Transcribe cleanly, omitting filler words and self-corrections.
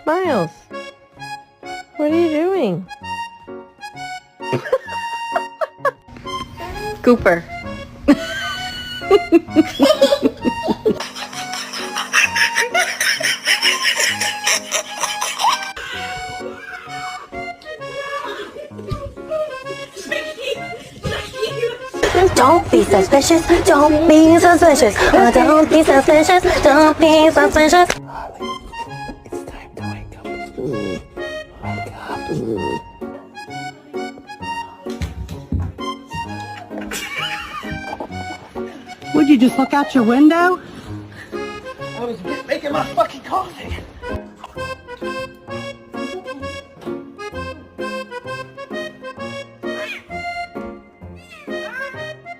Miles, what are you doing? Cooper. Don't be suspicious, don't be suspicious, oh, don't be suspicious, don't be suspicious. It's time to wake up. Wake up. Would you just look out your window? I was making my fucking coffee.